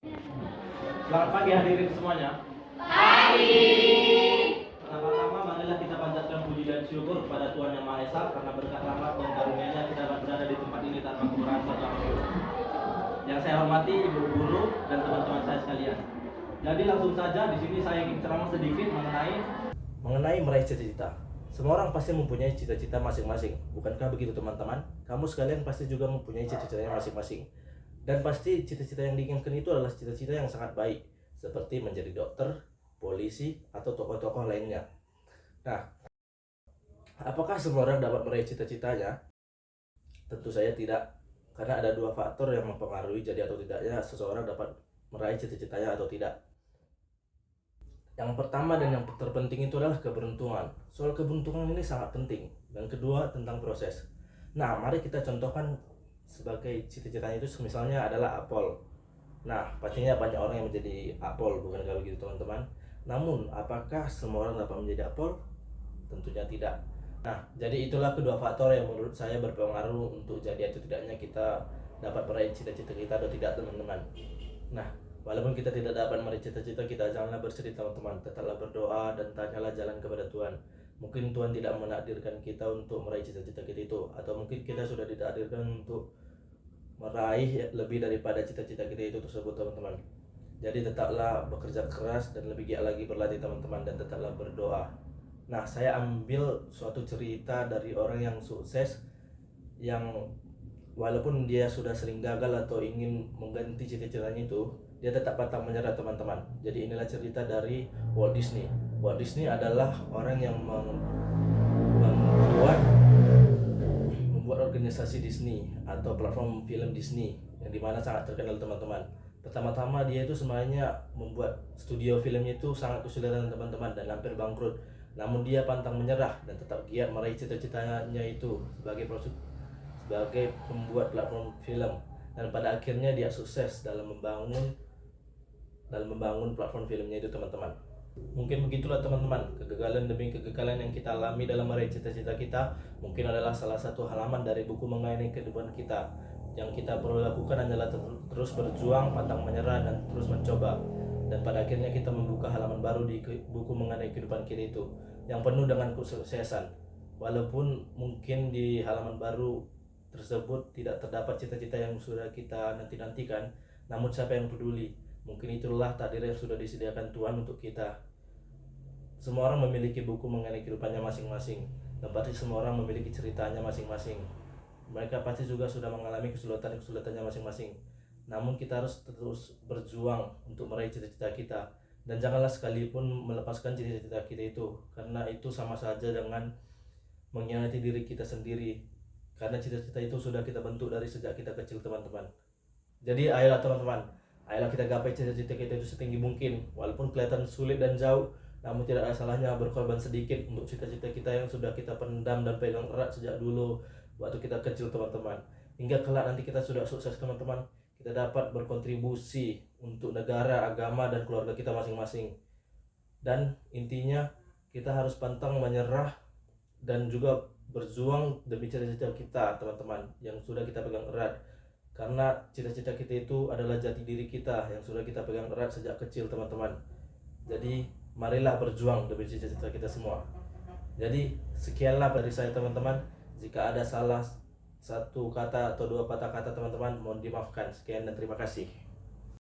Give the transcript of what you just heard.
Selamat pagi hadirin semuanya. Pagi. Pertama-tama marilah kita panjatkan puji dan syukur kepada Tuhan Yang Maha Esa karena berkat rahmat dan karunia-Nya kita dapat berada di tempat ini tanpa kekurangan suatu apapun. Yang saya hormati ibu guru dan teman-teman saya sekalian. Jadi langsung saja di sini saya ingin ceramah sedikit mengenai meraih cita-cita. Semua orang pasti mempunyai cita-cita masing-masing. Bukankah begitu teman-teman? Kamu sekalian pasti juga mempunyai cita-citanya masing-masing. Dan pasti cita-cita yang diinginkan itu adalah cita-cita yang sangat baik, seperti menjadi dokter, polisi, atau tokoh-tokoh lainnya. Nah, apakah semua orang dapat meraih cita-citanya? Tentu saya tidak, karena ada dua faktor yang mempengaruhi jadi atau tidaknya seseorang dapat meraih cita-citanya atau tidak. Yang pertama dan yang terpenting itu adalah keberuntungan. Soal keberuntungan ini sangat penting. Dan kedua tentang proses. Nah, mari kita contohkan sebagai cita-citanya itu misalnya adalah Apol. Nah, pastinya banyak orang yang menjadi Apol, bukan kalau gitu teman-teman. Namun, apakah semua orang dapat menjadi Apol? Tentunya tidak. Nah, jadi itulah kedua faktor yang menurut saya berpengaruh untuk jadi atau tidaknya kita dapat meraih cita-cita kita atau tidak teman-teman. Nah, walaupun kita tidak dapat meraih cita-cita kita, janganlah bersedih teman-teman. Tetaplah berdoa dan tanyalah jalan kepada Tuhan. Mungkin Tuhan tidak menakdirkan kita untuk meraih cita-cita kita itu, atau mungkin kita sudah ditakdirkan untuk meraih lebih daripada cita-cita kita itu tersebut teman-teman. Jadi tetaplah bekerja keras dan lebih giat lagi berlatih teman-teman, dan tetaplah berdoa. Nah, saya ambil suatu cerita dari orang yang sukses, yang walaupun dia sudah sering gagal atau ingin mengganti cita-citanya itu, dia tetap pantang menyerah teman-teman. Jadi inilah cerita dari Walt Disney. Walt Disney adalah orang yang membuat organisasi Disney atau platform film Disney yang dimana sangat terkenal teman-teman. Pertama-tama dia itu sebenarnya membuat studio filmnya itu sangat kesulitan teman-teman dan hampir bangkrut. Namun dia pantang menyerah dan tetap giat meraih cita-citanya itu sebagai pembuat platform film, dan pada akhirnya dia sukses dalam membangun platform filmnya itu teman-teman. Mungkin begitulah teman-teman, kegagalan demi kegagalan yang kita alami dalam meraih cita-cita kita mungkin adalah salah satu halaman dari buku mengenai kehidupan kita. Yang kita perlu lakukan adalah terus berjuang, pantang menyerah, dan terus mencoba. Dan pada akhirnya kita membuka halaman baru di buku mengenai kehidupan kita itu, yang penuh dengan kesuksesan. Walaupun mungkin di halaman baru tersebut tidak terdapat cita-cita yang sudah kita nanti-nantikan, namun siapa yang peduli? Mungkin itulah takdir yang sudah disediakan Tuhan untuk kita. Semua orang memiliki buku mengenai kehidupannya masing-masing, dan pasti semua orang memiliki ceritanya masing-masing. Mereka pasti juga sudah mengalami kesulitannya masing-masing. Namun kita harus terus berjuang untuk meraih cita-cita kita, dan janganlah sekalipun melepaskan cita-cita kita itu, karena itu sama saja dengan mengkhianati diri kita sendiri. Karena cita-cita itu sudah kita bentuk dari sejak kita kecil teman-teman. Jadi ayolah teman-teman, ayolah kita gapai cita-cita kita itu setinggi mungkin. Walaupun kelihatan sulit dan jauh, namun tidak ada salahnya berkorban sedikit untuk cita-cita kita yang sudah kita pendam dan pegang erat sejak dulu waktu kita kecil teman-teman. Hingga kelak nanti kita sudah sukses teman-teman, kita dapat berkontribusi untuk negara, agama, dan keluarga kita masing-masing. Dan intinya kita harus pantang menyerah dan juga berjuang demi cita-cita kita teman-teman yang sudah kita pegang erat. Karena cita-cita kita itu adalah jati diri kita yang sudah kita pegang erat sejak kecil teman-teman. Jadi marilah berjuang demi cita-cita kita semua. Jadi sekianlah dari saya teman-teman. Jika ada salah satu kata atau dua patah kata teman-teman, mohon dimaafkan. Sekian dan terima kasih.